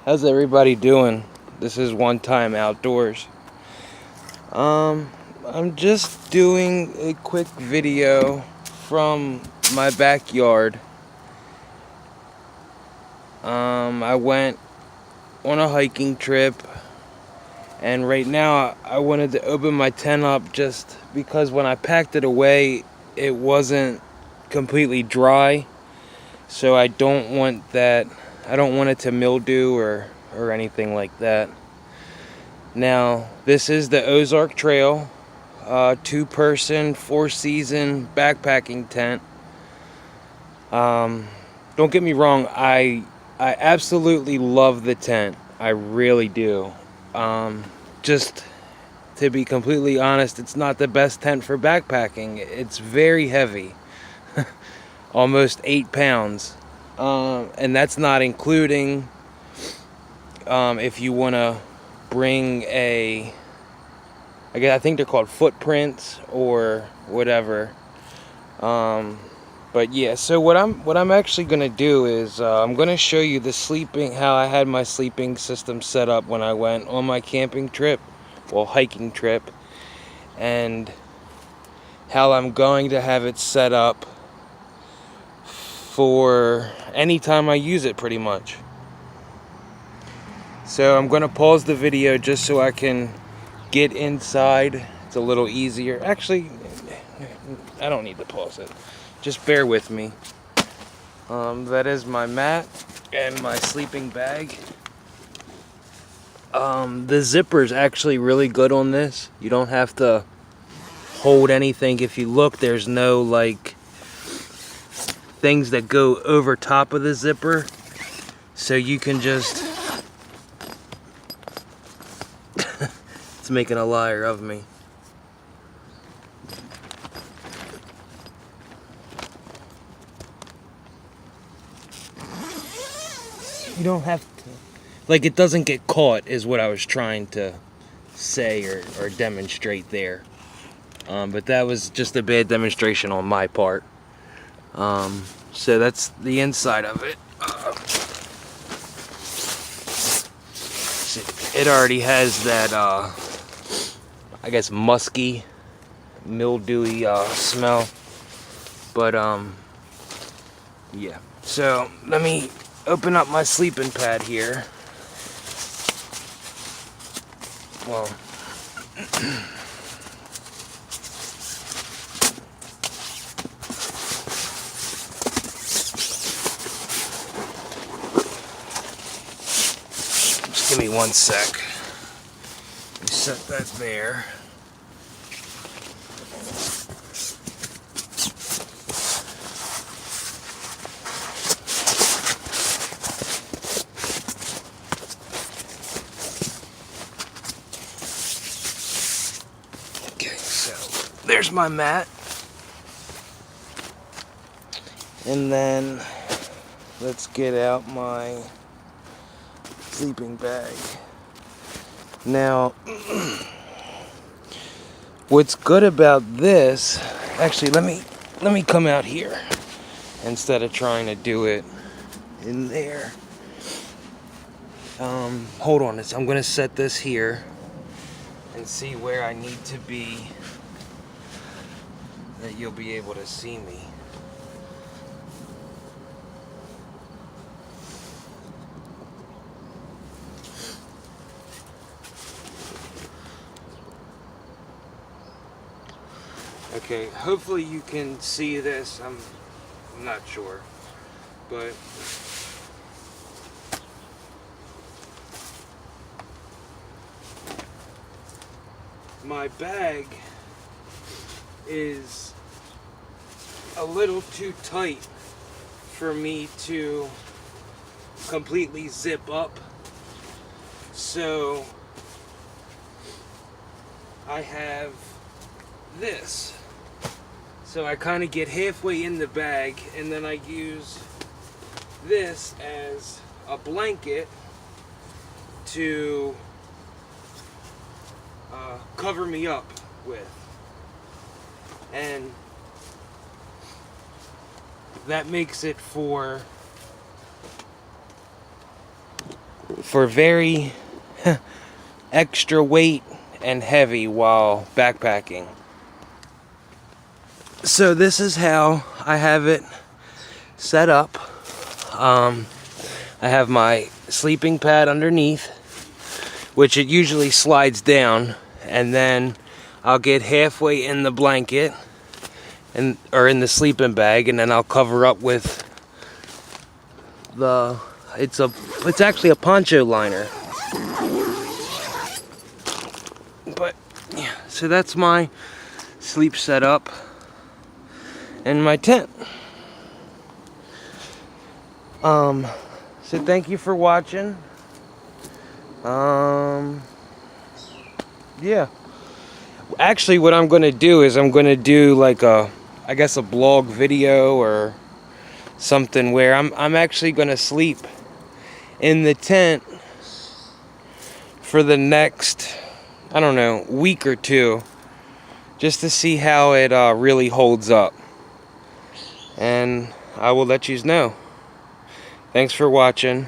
How's everybody doing? This is One Time Outdoors. I'm just doing a quick video from my backyard. I went on a hiking trip, and right now I wanted to open my tent up just because when I packed it away, it wasn't completely dry. So I don't want that. I don't want it to mildew or anything like that. Now, this is the Ozark Trail, 2-person, 4-season backpacking tent. Don't get me wrong, I absolutely love the tent. I really do. Just to be completely honest, it's not the best tent for backpacking. It's very heavy, almost 8 pounds. And that's not including if you want to bring I think they're called footprints or whatever. But yeah, so what I'm actually gonna do is I'm gonna show you how I had my sleeping system set up when I went on my camping trip, hiking trip, and how I'm going to have it set up for any time I use it, pretty much. So I'm gonna pause the video just so I can get inside. It's a little easier. Actually, I don't need to pause it. Just bear with me. That is my mat and my sleeping bag. The zipper's actually really good on this. You don't have to hold anything. If you look, there's no like things that go over top of the zipper. So you can just it's making a liar of me. You don't have to, like, it doesn't get caught is what I was trying to say or demonstrate there. But that was just a bad demonstration on my part. So that's the inside of it. It already has that, I guess, musky, mildewy smell. But, yeah. So let me open up my sleeping pad here. Well, just give me 1 sec. Let me set that there. There's my mat. And then let's get out my sleeping bag. Now, what's good about this, actually let me come out here instead of trying to do it in there. Hold on, I'm gonna set this here and see where I need to be, that you'll be able to see me. Okay, hopefully you can see this. I'm not sure, but my bag is a little too tight for me to completely zip up. So I have this. So I kind of get halfway in the bag and then I use this as a blanket to cover me up with. And that makes it for for very extra weight and heavy while backpacking. So this is how I have it set up. I have my sleeping pad underneath, which it usually slides down, and then I'll get halfway in the blanket or in the sleeping bag, and then I'll cover up with it's actually a poncho liner. But yeah, so that's my sleep setup and my tent. So thank you for watching. Yeah. Actually, what I'm going to do is I'm going to do like a blog video or something where I'm actually going to sleep in the tent for the next, I don't know, week or two, just to see how it really holds up. And I will let you know. Thanks for watching.